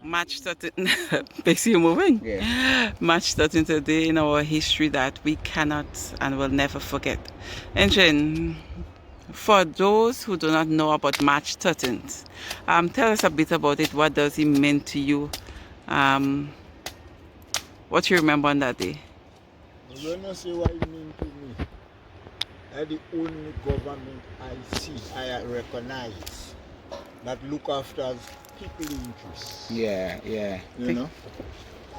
March 13th, basically moving. Yeah. March 13th, a day in our history that we cannot and will never forget. And Jane, for those who do not know about March 13th, tell us a bit about it. What does it mean to you? Um, what you remember on that day? I'm gonna say what it means to me. That's the only government I see, I recognize, that look after people interests. Yeah, yeah. You know?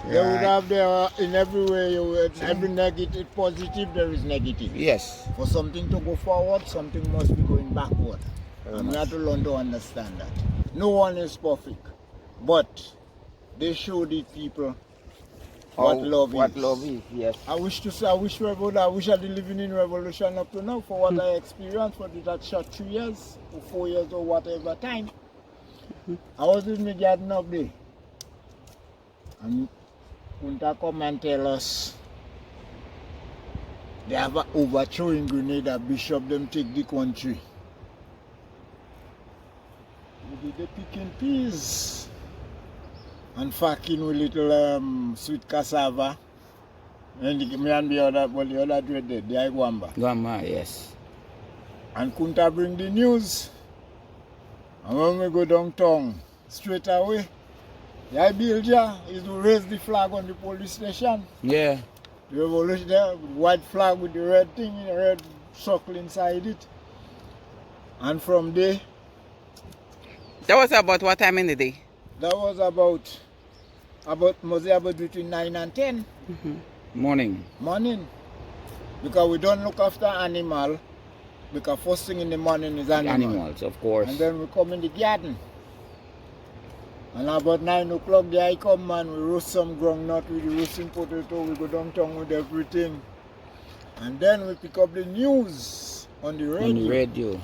They would Right. have their, in every way, every negative, positive, there is negative. Yes. For something to go forward, something must be going backward. Very And we much. have to learn to understand that. No one is perfect. But they show the people what love What is. love is, yes. I wish to say, I wish I'd been living in revolution up to now for what I experienced for that short 3 years or 4 years or whatever time. I was in the garden up there. And Kunta come and tell us they have an overthrow in Grenada, bishop them take the country. We did the picking peas and fucking with little sweet cassava. And the other dread there, the Igwamba. Grandma, yes. And Kunta bring the news. And when we go downtown, straight away, the idea is to raise the flag on the police station. Yeah. The revolution there, white flag with the red thing, the red circle inside it. And from there, That was about what time in the day? that was about between 9 and 10 Morning. morning. Because we don't look after animal, because first thing in the morning is animal. Animals, of course. And then we come in the garden. And about 9 o'clock, there I come, man. We roast some groundnut with the roasting potato. We go downtown with everything. And then we pick up the news on the radio. On the radio.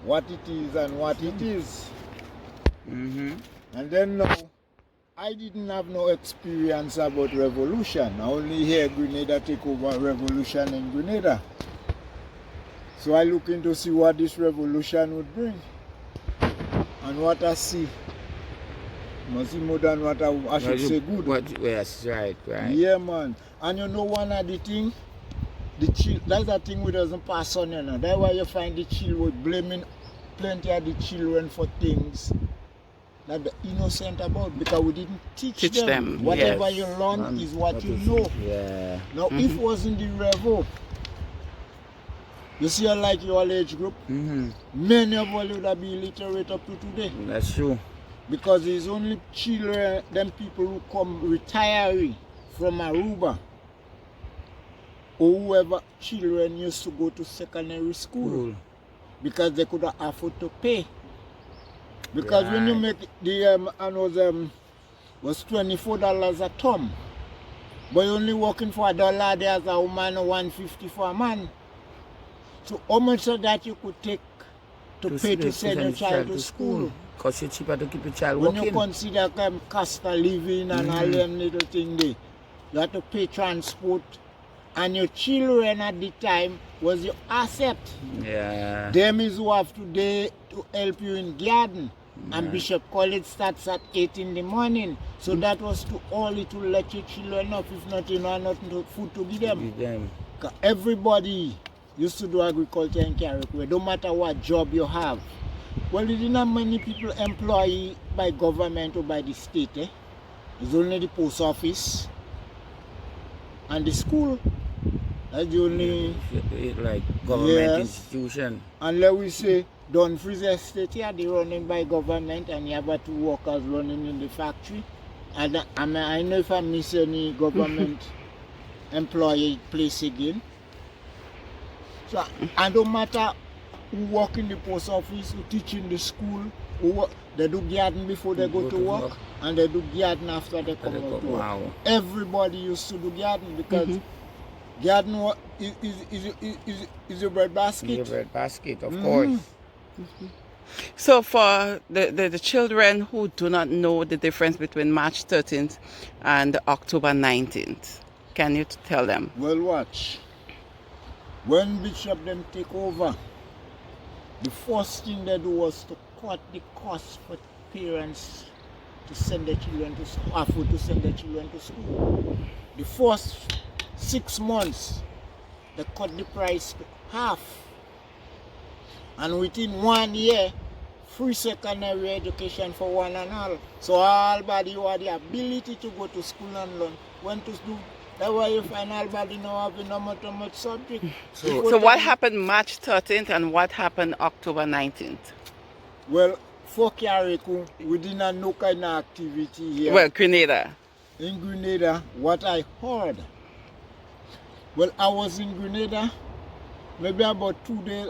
What it is and what it is. Mm-hmm. And then now, I didn't have no experience about revolution. I only hear Grenada take over revolution in Grenada. So I look in to see what this revolution would bring. And what I see, must be more than what I should say good. Yes, right. Yeah, man. And you know one of the thing, that's the thing we doesn't pass on, you know. That's why you find the children blaming plenty of the children for things that they're innocent about, because we didn't teach them. Whatever yes. you learn is what you know. Yeah. Now, if it wasn't the revo, you see, like your age group, many of us would have been illiterate up to today. That's true. Because it's only children, them people who come retiree from Aruba, or whoever children used to go to secondary school, because they could afford to pay. Because when you make the was $24 a term, but you're only working for $1 there as a woman, or $1.50 for a man. So how much of that you could take to pay to send your child to school? Because it's cheaper to keep your child when working. you consider cost of living and all them little things there, you have to pay transport, and your children at the time was your asset. Yeah. Them is who have today to help you in garden. And Bishop College starts at 8 in the morning. So that was to only to let your children up. If not, you know, nothing to food to give them. 'Cause everybody used to do agriculture in Carriacou, no matter what job you have. Well, you didn't have many people employed by government or by the state. It's only the post office and the school. That's the only like government institution. And let we say, Dumfries Estate here, they running by government, and you have 2 workers running in the factory. And I know if I miss any government employee place again. So, and no matter who work in the post office, who teach in the school, they do garden before they go to work, and they do garden after they come out to work. Everybody used to do garden, because garden is your bread basket. Your bread basket, of course. So for the children who do not know the difference between March 13th and October 19th, can you tell them? Well, watch. When Bishop them take over, the first thing they do was to cut the cost for parents to send their children to school, afford to send their children to school. The first 6 months, they cut the price half. And within 1 year, free secondary education for one and all. So all body who had the ability to go to school and learn went to school. That's why you find all body now having no much subject. So what happened March 13th and what happened October 19th? Well, for Carriacou, we didn't know kind of activity here. Well, Grenada. In Grenada, what I heard. Well, I was in Grenada maybe about 2 days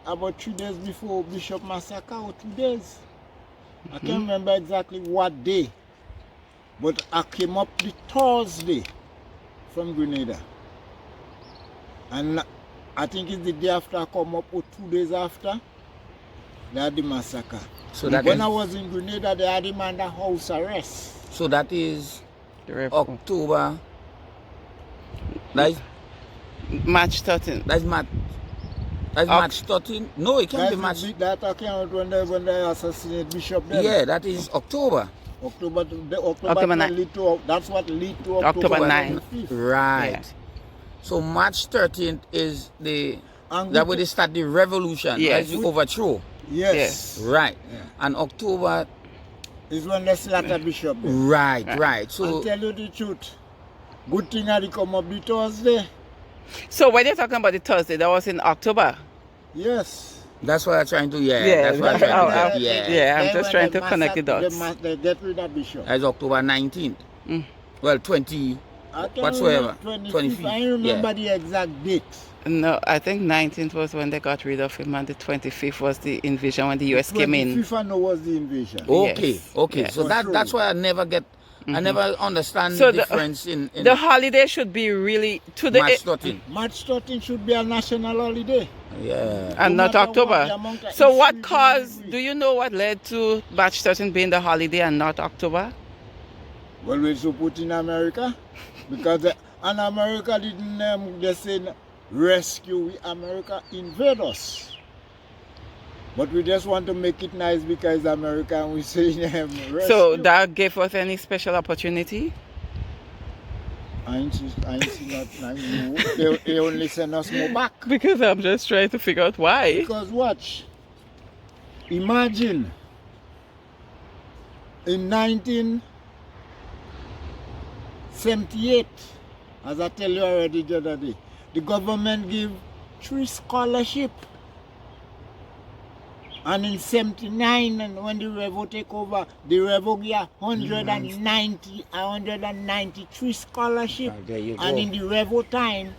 about 3 days before Bishop massacre, or 2 days. I can't remember exactly what day, but I came up the Thursday from Grenada, and I think it's the day after I come up, or 2 days after, they had the massacre. So that when is, I was in Grenada, they had him under house arrest. so that is October. That's March 13th. that's March. That's March 13. No, it can't be March. That account when they assassinated Bishop then. Yeah, that is October. October October 9. lead to, that's what lead to October 9. 25th. Right. Yeah. So March 13th is the And that way they start the revolution. Yes. As you overthrow. Yes. Right. Yeah. And October. Is when they slaughter Bishop then. Right. Right. So I'll tell you the truth. Good thing I come up the Thursday. So when you're talking about the Thursday, that was in October. Yes. that's what I'm trying to. Yeah. Yeah, That's what I'm trying oh, to. oh, Yeah. yeah. I'm Then just when trying they to connect the dots. They get rid of Bishop. That's October 19th. Mm. Well, 20. I can't Whatsoever. remember 25th, I remember the exact date. No, I think 19th was when they got rid of him, and the 25th was the invasion when the US came in. 25th I know was the invasion. Okay. Yes. Okay. Yes. So For that's sure. why I never get. I never understand So the difference in The holiday should be really to the March 13th. March 13th should be a national holiday. Yeah. and No not matter what October. the amount of So history what we caused? read. Do you know what led to March 13th being the holiday and not October? Well, we should put in America because and America didn't they said rescue we, America invade us. But we just want to make it nice because America and we say rescue. So that gave us any special opportunity? I ain't see not, they only send us more back. Because I'm just trying to figure out why. Because watch, imagine in 1978, as I tell you already the other day, the government give 3 scholarships. And in 79, and when the Revo take over, the Revo give 193 scholarships. There you go. And in the Revo time,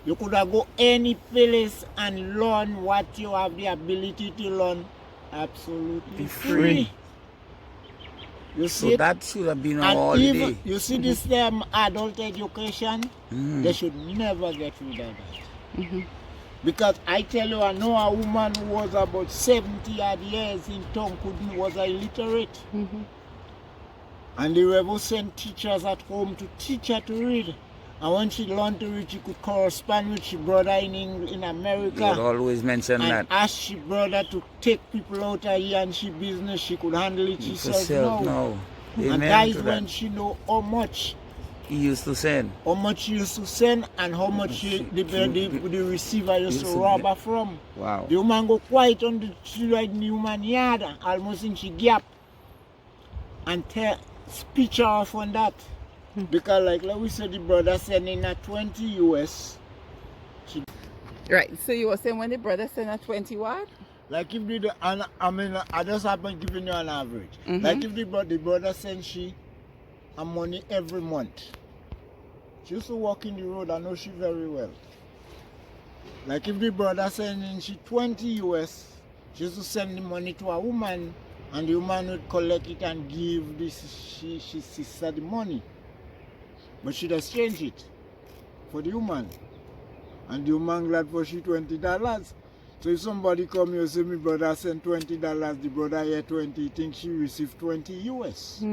you could have go any place and learn what you have the ability to learn absolutely free. You see So it? that should have been a And holiday. even, you see this adult education, they should never get rid of that. Because I tell you, I know a woman who was about 70 odd years in town was illiterate. And the Revo sent teachers at home to teach her to read. And when she learned to read, she could correspond with her brother in America. You would always mention And that. ask she brother to take people out of here and she business, she could handle it herself Herself, now. no. And Amen that is to when that. she know how much He used to send. she used to send and how much the receiver used to rob her from. Wow. The woman go quiet on the street right in the woman yard, almost in she gap, and tell speech her off on that. Because like we said, the brother sending a 20 US. Right. So you were saying when the brother sent a 20 what? Like if the, and I mean, I just happen giving you an average. Like if the brother sends she a money every month. She used to walk in the road, I know she very well. Like if the brother sending she 20 US, she used to send the money to a woman, and the woman would collect it and give this she sister the money. But she'd exchange it for the woman. And the woman glad for she $20. So if somebody come here and say, my brother sent $20, the brother here 20, he thinks she received 20 US.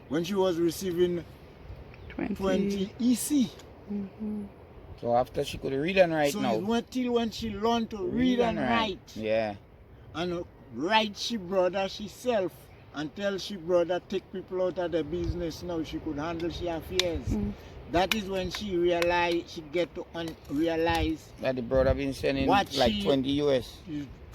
When she was receiving 20 EC. So after she could read and write So now. it went till when she learned to read and write. Yeah. And write she brother herself. until she brother take people out of the business now, she could handle she affairs. That is when she realized, she get to realize That the brother been sending what like she- 20 US.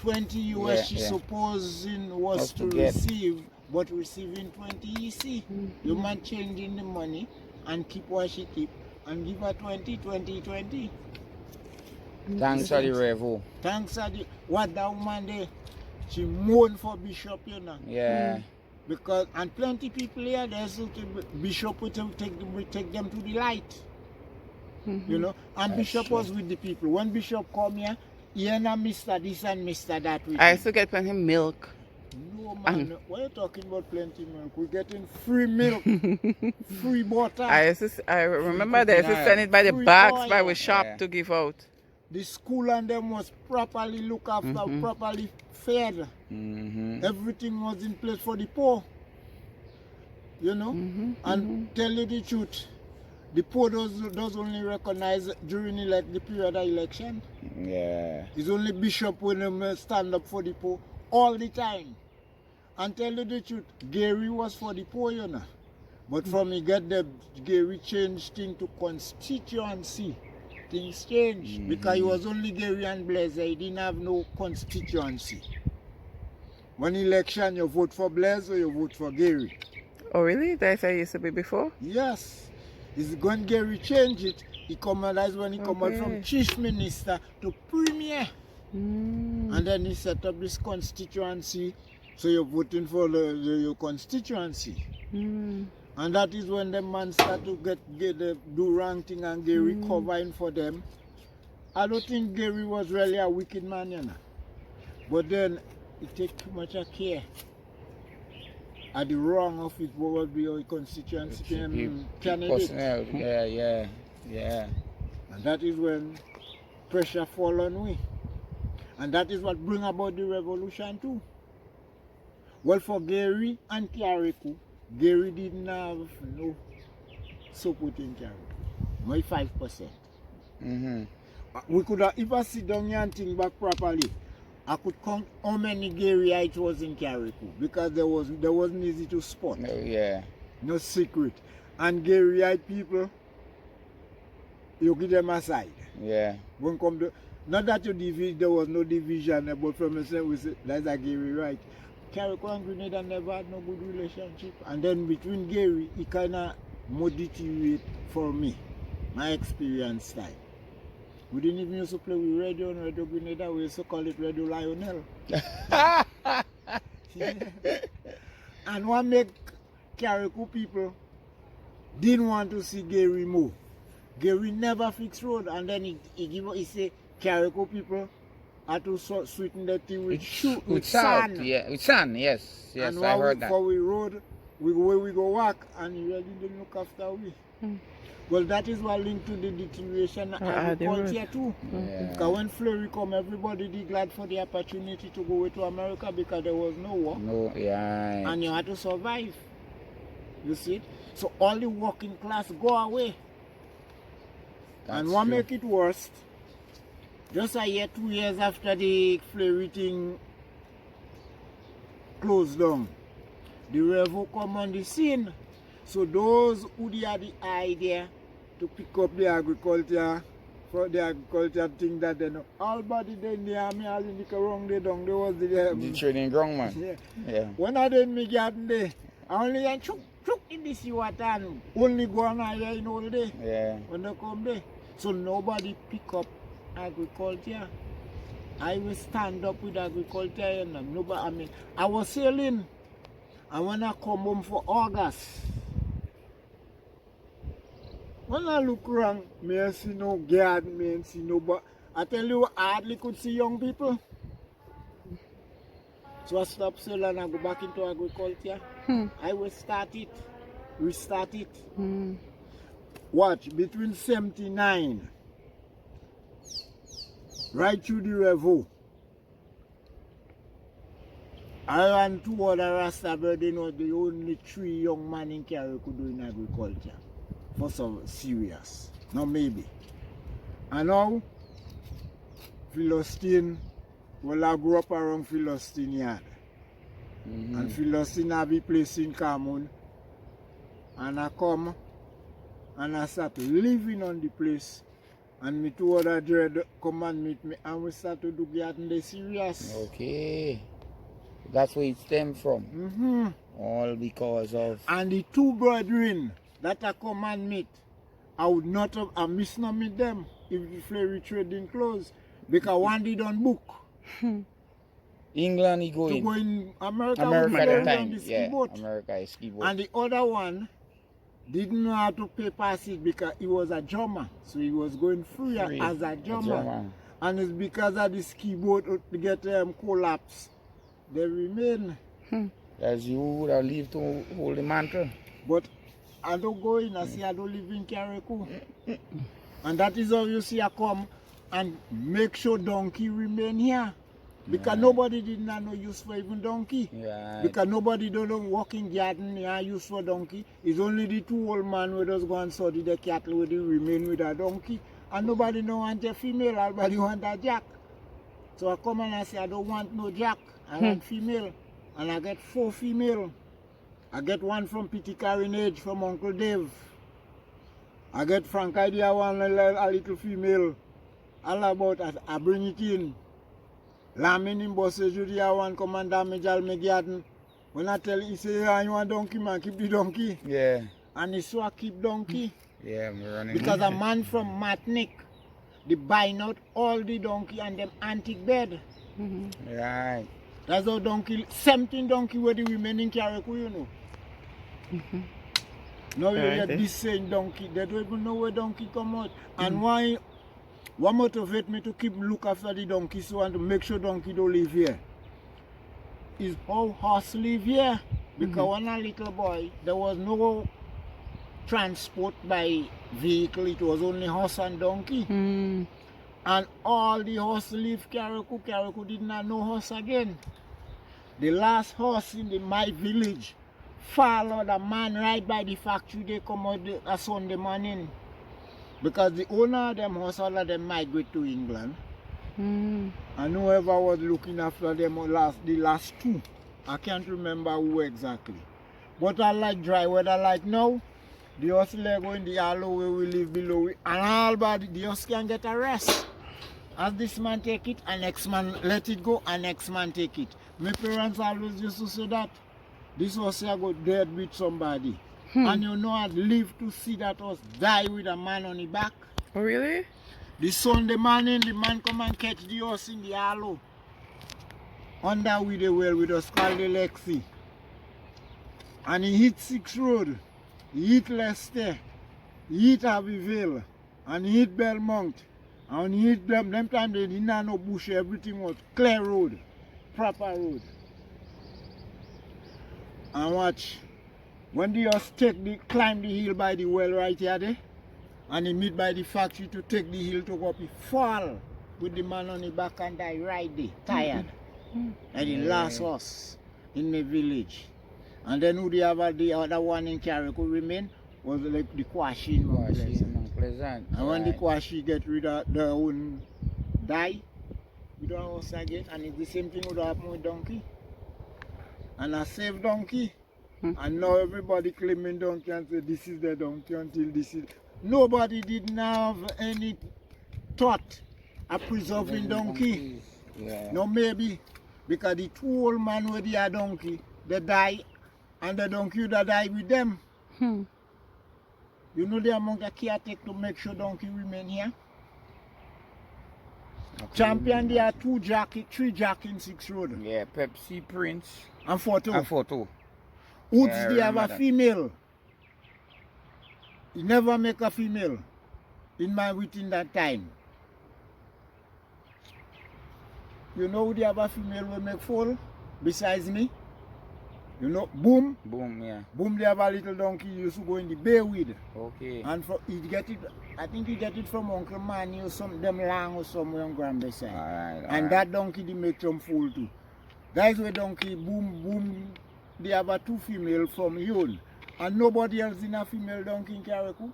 20 US Yeah, she yeah. supposing was Was to to get. receive, but receiving 20 EC. You man changing the money and keep what she keep and give her 20, 20, 20. Thanks to the Revo. Thanks to the, what that woman there, she mourned for Bishop, you know. Yeah. Because, and plenty people here, there's Bishop would take them to the light. You know, and That's Bishop true. was with the people. When Bishop come here, he and Mr. this and Mr. that with I him. used to get plenty milk. No man, why you talking about plenty milk? We're getting free milk, free butter. I remember they used to send it by the Free bags by oil. the shop Yeah. to give out. The school and them was properly looked after, properly fed. Mm-hmm. Everything was in place for the poor. You know? And tell you the truth, the poor does only recognize during the period of election. Yeah. It's only Bishop when them stand up for the poor all the time. And tell you the truth, Gary was for the poor, you know. But from he get the Gary changed thing to constituency. Things changed because he was only Gary and Blaise. He didn't have no constituency. When election, you vote for Blaise or you vote for Gary. Oh really? That's how it used to be before? Yes. It's when Gary changed it, he come out, that's when he come out from Okay. chief minister to premier. Mm. And then he set up this constituency, so you're voting for your constituency. And that is when the man start to do wrong thing and Gary covering for them. I don't think Gary was really a wicked man, you know. But then he take too much of care. At the wrong of it, what would be your constituency candidate. Personnel. Yeah. And that is when pressure fall on we. And that is what bring about the revolution too. Well, for Gary and Carriacou, Gary didn't have no support in Carriacou. Only 5%. Mm-hmm. We could have, if I sit down here and think back properly, I could count how many Garyites was in Carriacou because there wasn't easy to spot. No, yeah. No secret. And Garyite people, you give them aside. Yeah. When come to, not that you divide, there was no division, but from the same we say that's a Gary right. Carriacou and Grenada never had no good relationship. And then between Gary, it kinda more deteriorate for me, my experience time. We didn't even used to play with Radio and Radio Grenada, we used to call it Radio Lionel. And what make Carriacou people didn't want to see Gary move. Gary never fixed road, and then he say Carriacou people had to sweeten the tea with salt. sand. Yeah, with sand. Yes, And I heard that. For we road, we go work, and he really didn't look after we. Well, that is what linked to the deterioration of the agriculture road. too. Yeah. Because when Fleury come, everybody did glad for the opportunity to go to America because there was no war. No, yeah. And you had to survive. You see it? So all the working class go away. That's And what true. make it worse, just a year, 2 years after the Fleury thing closed down, the Revo come on the scene. So those who had the idea to pick up the agriculture, for the agriculture thing that they know, all body they in the army, all in the wrong they down, there was The training ground, man. yeah. Yeah. When I did me garden there, I only had chuk in the sea water and only go on here in all day Yeah. when they come there. So nobody pick up agriculture. I will stand up with agriculture and nobody, I mean, I was sailing and when I come home for August, when I look around, me I see no garden, me I see no, but I tell you, I hardly could see young people. So I stop sailing and I go back into agriculture. I will restart it. Watch, between 79, right through the Revo, I and two other Rasta brothers were the only 3 young men in Carriacou doing agriculture. For some serious. No, maybe. And now, Philistine, well, I grew up around Philistine yard. And Philistine be place in Cameroon. And I come and I start living on the place. And me two other dread come and meet me and we start to do garden they serious. Okay. That's where it stemmed from. All because of... And the two brethren that I come and meet, I would not have, I miss not meet them if the flurry trading close. Because one did on book. England he To going. go in America, America with at flurry the on time. the ski Yeah, boat. America is ski boat. And the other one didn't know how to pay passage because he was a drummer. So he was going free as a drummer. And it's because of the ski boat to get collapse. They remain. As you would have lived to hold the mantle. But I don't go in, I see I don't live in Carriacou. And that is how you see I come and make sure donkey remain here. Because nobody did not know use for even donkey. Because nobody don't know walking garden here use for donkey. It's only the two old man who just go and study the cattle where they remain with a donkey. And nobody no want a female, everybody want a jack. So I come and I say I don't want no jack, I want female. And I get 4 female. I get one from Petty Carinage from Uncle Dave. I get Frank Idea one a little female. All about I bring it in. Lamin in bosses you the one come and damage all my garden. When I tell him, he say, yeah, you want donkey man, keep the donkey. Yeah. And he so I keep donkey. Yeah, I'm running. Because a man from Martinique, they buying out all the donkey and them antique bed. Right. That's how donkey, 17 donkey where the women in Carriacou, you know. Now you get this same donkey, they don't even know where donkey come out. And why, what motivate me to keep look after the donkey so and to make sure donkey don't live here is how horse live here. Because when a little boy, there was no transport by vehicle, it was only horse and donkey. And all the horse live Carriacou. Carriacou did not know horse again. The last horse in my village followed a man right by the factory. They come out a Sunday morning. Because the owner of them horse, all of them migrate to England. And whoever was looking after them the last 2, I can't remember who exactly. But I like dry weather like now. The horse go in the hollow where we live below it, and all body, the horse can get a rest. As this man take it, and next man let it go, and next man take it. My parents always used to say that. This horse here go dead with somebody. And you know I'd live to see that horse die with a man on the back. Oh, really? The Sunday morning, the man come and catch the horse in the hollow. Under with the well with us called the Lexi. And he hit 6 Road. He hit Leicester, he hit Abbeville, and he hit Belmont. And he hit them time they didn't have no bush, everything was clear road, proper road. And watch, when the horse climb the hill by the well right here there, and he meet by the factory to take the hill to go up, he fall with the man on the back and die right there, tired. And the last horse in the village. And then who the other one in Carriacou remain was like the Kwashi in Mount Pleasant. And when the Kwashi get rid of their own die, we don't horse again. And it's the same thing would happen with donkey. And I save donkey. And now everybody claiming donkey and say this is the donkey until this is. Nobody didn't have any thought of preserving donkey. No, maybe because the 2 old man with the donkey, they die. And the donkey that die with them. You know the amount of care take to make sure donkey remain here? Champion, there are 3 jack in 6 Road. Yeah, Pepsi, Prince. And Photo. And Photo. Woods, they have a female. He never make a female within that time. You know who they have a female will make foal besides me? You know, Boom. Boom, yeah. Boom, they have a little donkey used to go in the bay with. Okay. And he get it, I think he get it from Uncle Manny or some them lang or somewhere on Granby side. And that donkey they make some fool too. That's where donkey Boom, they have a 2 female from Yun. And nobody else in a female donkey in Carriacou.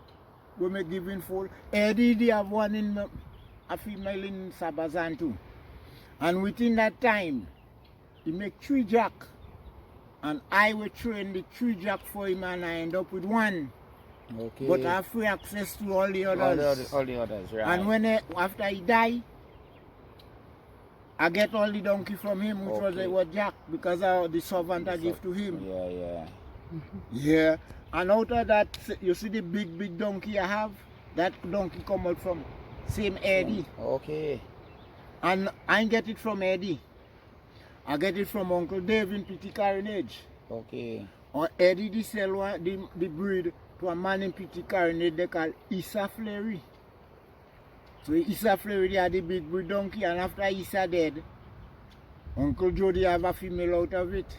We make giving fool. Eddie, they have one in a female in Sabazan too. And within that time, he make 3 jack. And I will train the 3 jack for him and I end up with 1. Okay. But I have free access to all the others. All the others, right. And when after he die, I get all the donkey from him, which was Jack, because the servant I give to him. Yeah, yeah. Yeah. And out of that, you see the big donkey I have? That donkey come out from same Eddie. Okay. And I get it from Eddie. I get it from Uncle Dave in Petty Carnage. Okay. Or Eddie they sell the breed to a man in Petty Carnage they call Issa Fleury. So Issa Fleury they had the big breed donkey, and after Issa dead, Uncle Jody have a female out of it.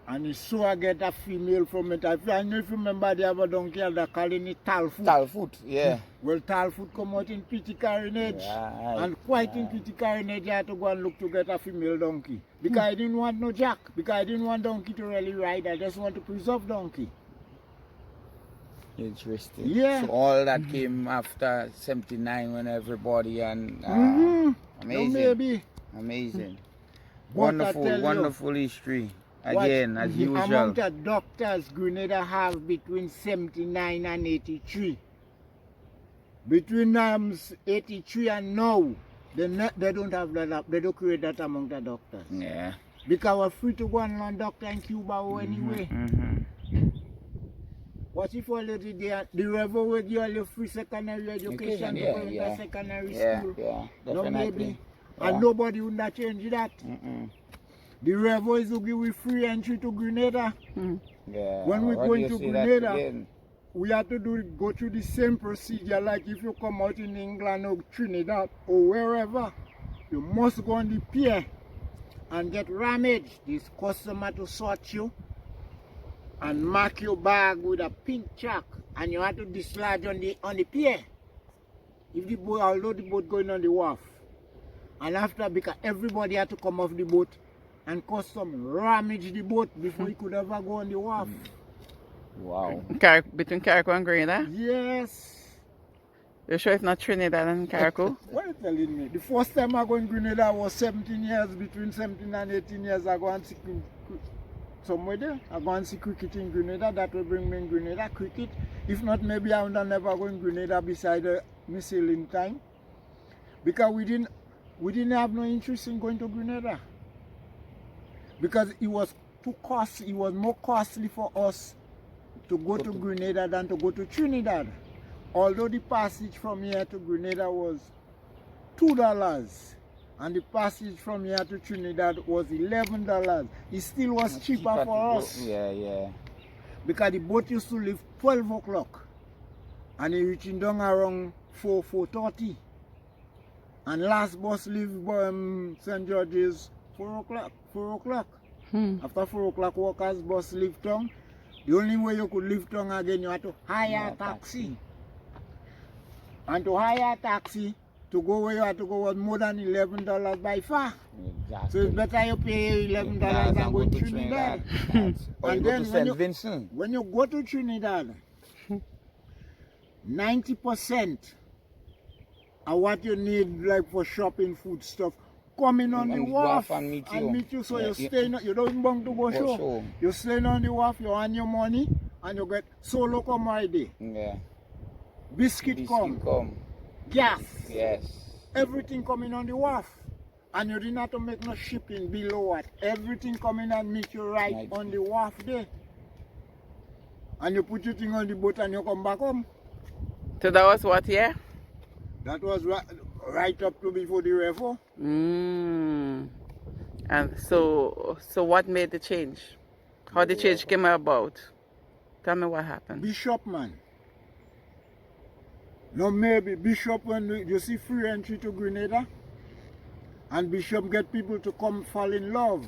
And so I get a female from it. I don't know if you remember they have a donkey they're calling it Talfoot. Talfoot, yeah. Well, Talfoot come out in Petty Carnage. Right. And quite in Petty Carnage I had to go and look to get a female donkey. Because I didn't want no jack. Because I didn't want donkey to really ride. I just want to preserve donkey. Interesting. Yeah. So all that came after 79 when everybody and amazing. No, maybe. Amazing. But I tell you, Wonderful history. Again, as the usual. amount of doctors Grenada have between 79 and 83. Between 83 and now, they don't have that. They don't create that amount of doctors. Yeah. Because we're free to go and learn doctor in Cuba or anyway. What if already the river will give you free secondary education to go into secondary school? Yeah, No, definitely. maybe. Yeah. And nobody would not change that. The river is to give you free entry to Grenada. Yeah. When we What go do you into see that Grenada, again? we have to go through the same procedure like if you come out in England or Trinidad or wherever. You must go on the pier and get ramaged. This customer to sort you and mark your bag with a pink chalk, and you have to dislodge on the pier. If the boat, although the boat going on the wharf, and after, because everybody had to come off the boat, and custom ramage the boat before he could ever go on the wharf. Wow. Between Carriacou and Grenada? Yes. You sure it's not Trinidad and Carriacou? What are you telling me? The first time I go in Grenada I was 17 years, between 17 and 18 years I go and see somewhere there. I go and see cricket in Grenada, that will bring me in Grenada, cricket. If not, maybe I would never go in Grenada beside me sailing time. Because we didn't have no interest in going to Grenada. Because it was too costly, it was more costly for us to go to Grenada than to go to Trinidad. Although the passage from here to Grenada was $2 and the passage from here to Trinidad was $11, it still was cheaper for us. Yeah, yeah. Because the boat used to leave 12 o'clock and it reaching down around 4:30. And last bus leave St. George's 4 o'clock. After 4 o'clock, workers bus leave town. The only way you could leave town again, you had to hire a taxi. And to hire a taxi, to go where you had to go was more than $11 by far. Exactly. So it's better you pay $11 than go to Trinidad. And then St. Vincent. When you go to Trinidad, 90% of what you need, like for shopping, food stuff, coming on the wharf and meet you. So you stay, you don't even want to go show. You stay on the wharf, you earn your money, and you get solo come right there. Yeah. Biscuit come. Gas. Yes. Everything coming on the wharf. And you didn't have to make no shipping below what. Everything coming and meet you right on the wharf there. And you put your thing on the boat and you come back home. So that was what year? That was right up to before the revo. And so what made the change? How the change came about? Tell me what happened. Bishop, man. No, maybe Bishop, when you see free entry to Grenada, and Bishop get people to come fall in love.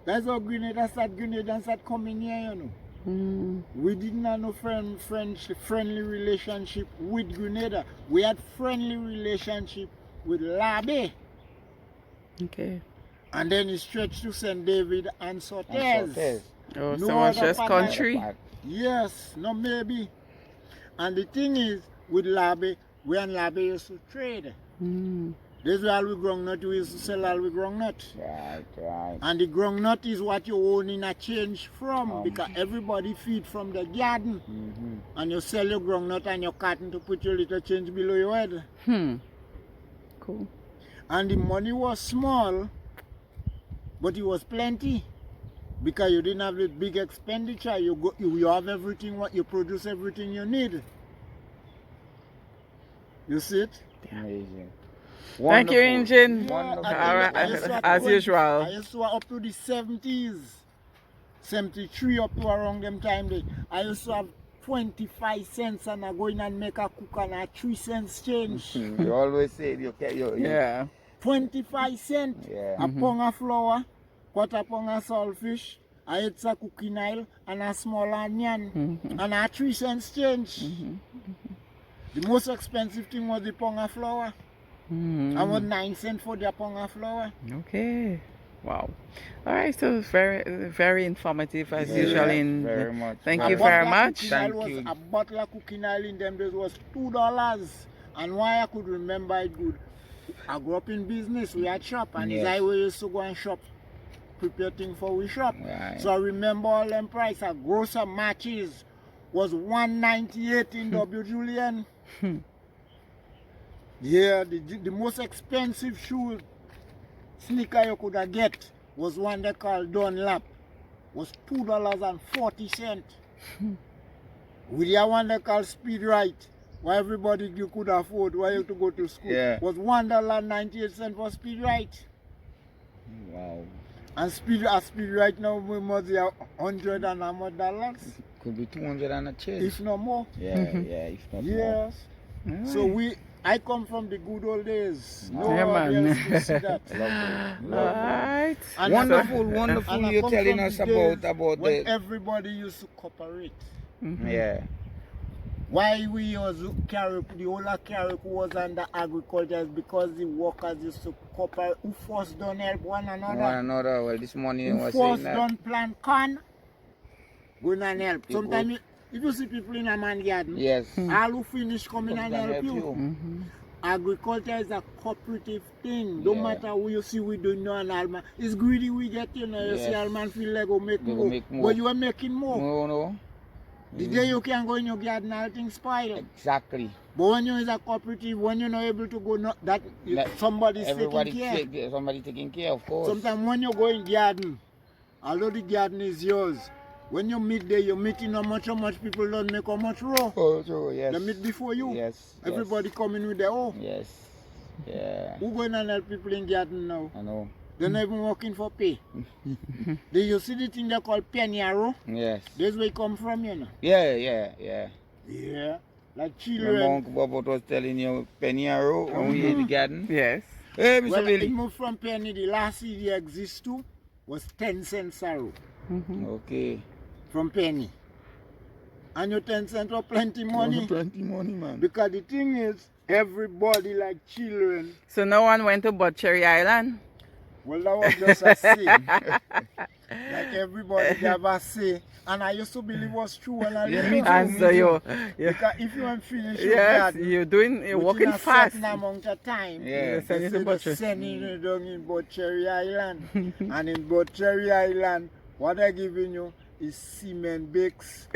That's how Grenadians start coming here, you know. We didn't have no friendly relationship with Grenada. We had friendly relationship with Labe. Okay. And then it stretched to St. David and Sortes. Oh, No so much other just part country? Yes, no maybe. And the thing is, with Labe, we and Labe used to trade. This is all we groundnut. We used to sell all we groundnut. Right. And the groundnut is what you own in a change from, because everybody feed from the garden. And you sell your groundnut and your cotton to put your little change below your head. Cool. And the money was small, but it was plenty. Because you didn't have the big expenditure. You have everything, you produce everything you need. You see it? Amazing. Thank you, Engine. Wonderful. As usual. I used to up to the 70s. 73 up to around them time. I used to have 25 cents and I go in and make a cook and a 3 cents change. You always say you Yeah. 25 cents. Yeah. A pound of flour, quarter pound of saltfish, I ate a cooking oil and a small onion and a 3 cents change. The most expensive thing was the pound of flour. I was 9 cents for the pound of flour. Okay. Wow. All right. So very informative as usual. Very much. Thank A you bottle very of much. cooking oil Thank was- you. A bottle of cooking oil in them days was $2. And why I could remember it good, I grew up in business. We had shop, and Yes. it's we used to go and shop, prepare things for we shop. Right. So I remember all them price. A grocer matches was $1.98 in W. Julian. Yeah, the most expensive shoe sneaker you could have get was one they called Dunlap. Was $2.40. With the one they called Speed Right, where everybody you could afford, where you to go to school, Yeah. was $1.98 for Speed Right. Wow. And Speed Right now we must be $100 and how much dollars, Could be 200 and a change. if no more. Yeah, if not more. Yes. All So right. I come from the good old days. No Yeah, one man. else will see that. Lovely. All right. And Wonderful And I you're come telling from us the days about when the everybody used to cooperate. yeah. Why we used to carry the whole of Carrick was under agriculture is because the workers used to cooperate. Who first don't help one another? One another. Well, this morning Who was saying first that. don't plant corn? Go and help. You Sometimes if you see people in a man garden, Yes. all who finish coming Come and and help you. Agriculture is a cooperative thing. Don't Yeah. matter who you see we doing now and Alman. It's greedy we get, you know. You see Yes. Alman feel like go make They go more. make more. But you are making more. No. The day you can go in your garden, all things spoil. Exactly. But when you're in a cooperative, when you're not able to go, somebody's Everybody taking care. somebody taking care, of course. Sometimes when you go in garden, although the garden is yours, when you meet there, you're meeting how much people don't make how much raw. Oh, true, yes. They meet before you. Yes. Everybody coming with their own. Yes. Yeah. Who going and help people in garden now? I know. They're not even working for pay. Do you see the thing they call penny arrow? Yes. That's where it come from, you know. Yeah. Yeah. Like Remember children. Uncle Bob was telling you Penny Arrow when we in the garden? Yes. Hey, Mr. Well, it Billy. moved from penny. The last CD exists to was 10 cents arrow Okay. from penny. And your 10 cents was plenty money. Plenty money, man. Because the thing is, everybody like children. So no one went to Butchery Island? Well, that was just a say. Like everybody have a say. And I used to believe it was true when I lived me in too. And so you, Because if you ain't finished your yes, garden, you're working within a fast. certain amount of time, Yeah. Send it to they Butchery. send it down in Butchery Island. And in Butchery Island, what they're giving you is cement bakes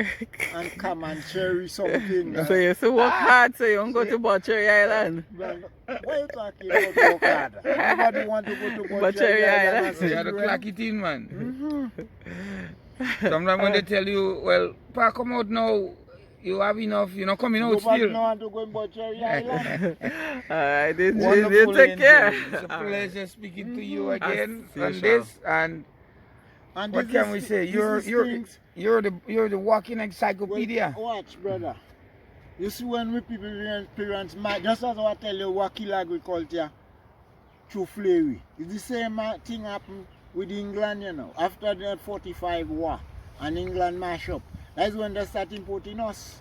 and come and cherry something. So you have to work hard so you don't go to Butchery Island. Well, why you talking about work hard? Everybody want to go to Butchery Butchery Island. Island. and You see got to children. clock it in, man. Sometimes when they tell you, well, Pa, come out now, you have enough, you're not coming out Nobody still. know how to go in Butchery Island. Alright, you Wonderful, take care. Angel. It's a pleasure speaking to you again As on usual. this. And And what this can is- we say? this You're is you're things- you're the walking Well, encyclopedia. watch, brother. You see, when we people parents, just as I tell you, what kill agriculture through slavery. It's the same thing happened with England, you know. After the 45 war and England mash up, that's when they start importing us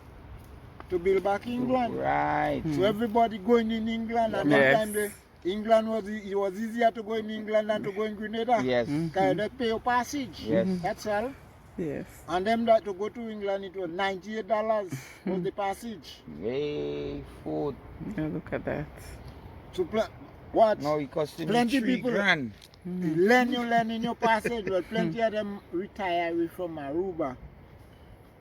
to build back England. Right. So everybody going in England, and Yes. that time it was easier to go in England than to go in Grenada. Yes. Because they pay your passage. Yes. That's all. Yes. And them that to go to England, it was $98 was the passage. Hey, food. Yeah, look at that. So What? Now it cost him Plenty 3 people- grand. Learn in your passage. Well, plenty of them retire away from Aruba.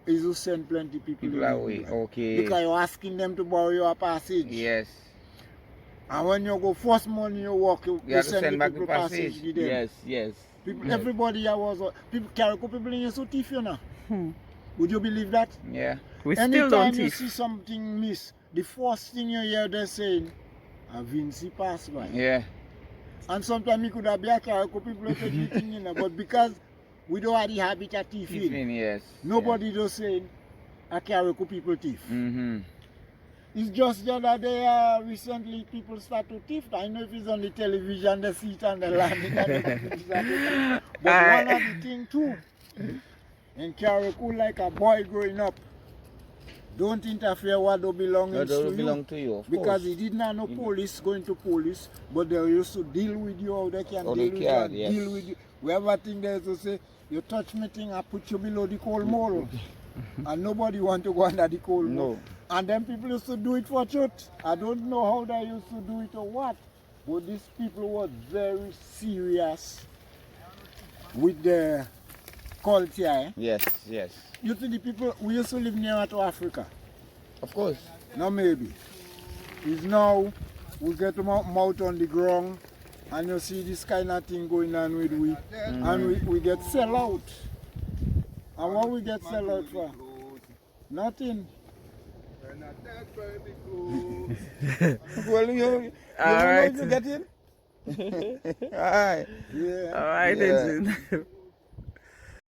Is to send plenty people, People in away. England. Okay. Because you're asking them to borrow your passage. Yes. And when you go first money you work, you You have to send send the back people the passage. passage. Give them. Yes, yes. People, everybody here was people carry people in your suit thief, you know. Hmm. Would you believe that? Yeah. We still Anytime don't you thief. see something miss, the first thing you hear them saying, a Vinci pass by. Yeah. And sometimes you could have been a carry people take the thing, you know. But because we don't have the habit of thieving, Tiffin, yes. nobody does say I carry people thief. Mm-hmm. It's just the other day, recently people start to thief. I know if it's on the television, they see it on the land. But Aye. one of the things too, in Carriacou, like a boy growing up, don't interfere what don't belong That to don't you. belong to you, of Because course. he did not know police going to police, but they used to deal with you, how they can How deal they with can, you, yes. deal with you. We have a thing there to say, you touch me thing, I put you below the coal mold. And nobody want to go under the coal mold. No. And then people used to do it for truth. I don't know how they used to do it or what, but these people were very serious with the culture. Eh? Yes, yes. You see the people, we used to live near to Africa. Of course. Now maybe. It's now we get them out on the ground and you see this kind of thing going on with we. And we get sell out. And what we get sell out for? Nothing. Well, you All right. know if you get in? All right. Yeah. All right, Yeah. then.